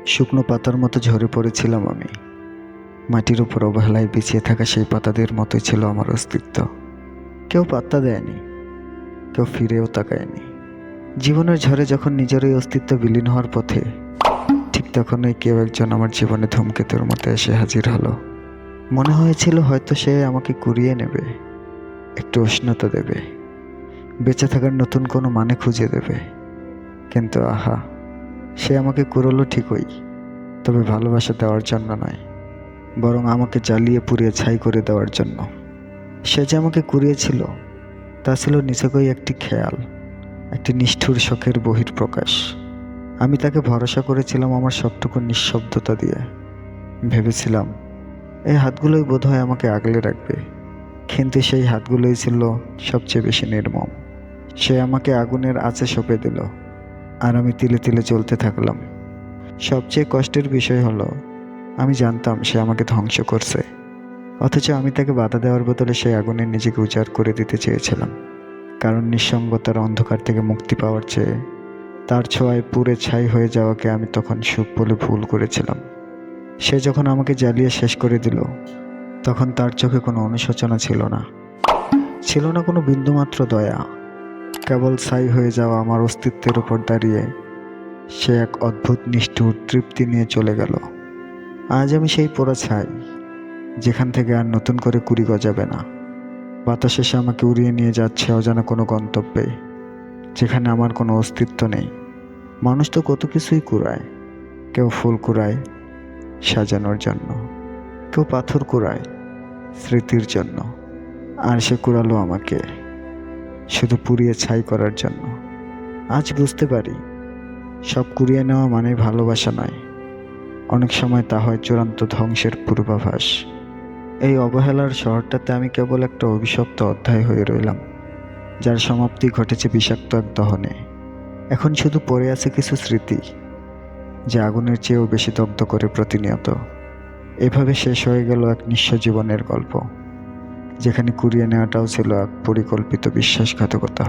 শুকনো পাতার মতো ঝরে পড়েছিলাম আমি। মাটির উপর অবহেলায় বিছিয়ে থাকা সেই পাতাদের মতোই ছিল আমার অস্তিত্ব। কেউ পাত্তা দেয়নি, কেউ ফিরেও তাকায়নি। জীবনের ঝড়ে যখন নিজেরই অস্তিত্ব বিলীন হওয়ার পথে, ঠিক তখনই কেউ একজন আমার জীবনে ধূমকেতুর মতো এসে হাজির হলো। মনে হয়েছিল হয়তো সে আমাকে কুড়িয়ে নেবে, একটু উষ্ণতা দেবে, বেঁচে থাকার নতুন কোনো মানে খুঁজে দেবে। কিন্তু আহা, সে আমাকে কুড়োলো ঠিকই, তবে ভালোবাসা দেওয়ার জন্য নয়, বরং আমাকে জ্বালিয়ে পুড়িয়ে ছাই করে দেওয়ার জন্য। সে যে আমাকে কুড়িয়েছিল তা ছিল নিছকই একটি খেয়াল, একটি নিষ্ঠুর শখের বহিঃপ্রকাশ। আমি তাকে ভরসা করেছিলাম আমার সবটুকু নিঃশব্দতা দিয়ে। ভেবেছিলাম এই হাতগুলোই বোধহয় আমাকে আগলে রাখবে, কিন্তু সেই হাতগুলোই ছিল সবচেয়ে বেশি নির্মম। সে আমাকে আগুনের আঁচে সঁপে দিল, আর আমি তিলে তিলে জ্বলতে থাকলাম। সবচেয়ে কষ্টের বিষয় হলো, আমি জানতাম সে আমাকে ধ্বংস করছে, অথচ আমি তাকে বাধা দেওয়ার বদলে সেই আগুনে নিজেকে উজাড় করে দিতে চেয়েছিলাম। কারণ নিঃসঙ্গতার অন্ধকার থেকে মুক্তি পাওয়ার চেয়ে তার ছোঁয়ায় পুড়ে ছাই হয়ে যাওয়াকে আমি তখন সুখ বলে ভুল করেছিলাম। সে যখন আমাকে জ্বালিয়ে শেষ করে দিল, তখন তার চোখে কোনো অনুশোচনা ছিল না, ছিল না কোনো বিন্দুমাত্র দয়া। কেবল ছাই হয়ে যাওয়া আমার অস্তিত্বের উপর দাঁড়িয়ে সে এক অদ্ভুত নিষ্ঠুর তৃপ্তি নিয়ে চলে গেল। আজ আমি সেই পোড়া ছাই, যেখান থেকে আর নতুন করে কুড়ি গজাবে না। বাতাস এসে আমাকে উড়িয়ে নিয়ে যাচ্ছে অজানা কোনো গন্তব্যে, যেখানে আমার কোনো অস্তিত্ব নেই। মানুষ তো কত কিছুই কুড়ায়। কেউ ফুল কুড়ায় সাজানোর জন্য, কেউ পাথর কুড়ায় স্মৃতির জন্য, আর সে কুড়ালো আমাকে শুধু পুড়িয়ে ছাই করার জন্য। আজ বুঝতে পারি, সব কুড়িয়ে নেওয়া মানে ভালোবাসা নয়, অনেক সময় তা হয় চূড়ান্ত ধ্বংসের পূর্বাভাস। এই অবহেলার শহরটাতে আমি কেবল একটা অভিশপ্ত অধ্যায় হয়ে রইলাম, যার সমাপ্তি ঘটেছে বিষাক্ত এক দহনে। এখন শুধু পড়ে আছে কিছু স্মৃতি, যা আগুনের চেয়েও বেশি দগ্ধ করে প্রতিনিয়ত। এভাবে শেষ হয়ে গেল এক নিঃস্ব জীবনের গল্প, যেখানে কুড়িয়ে নেওয়াটাও ছিল এক পরিকল্পিত বিশ্বাসঘাতকতা।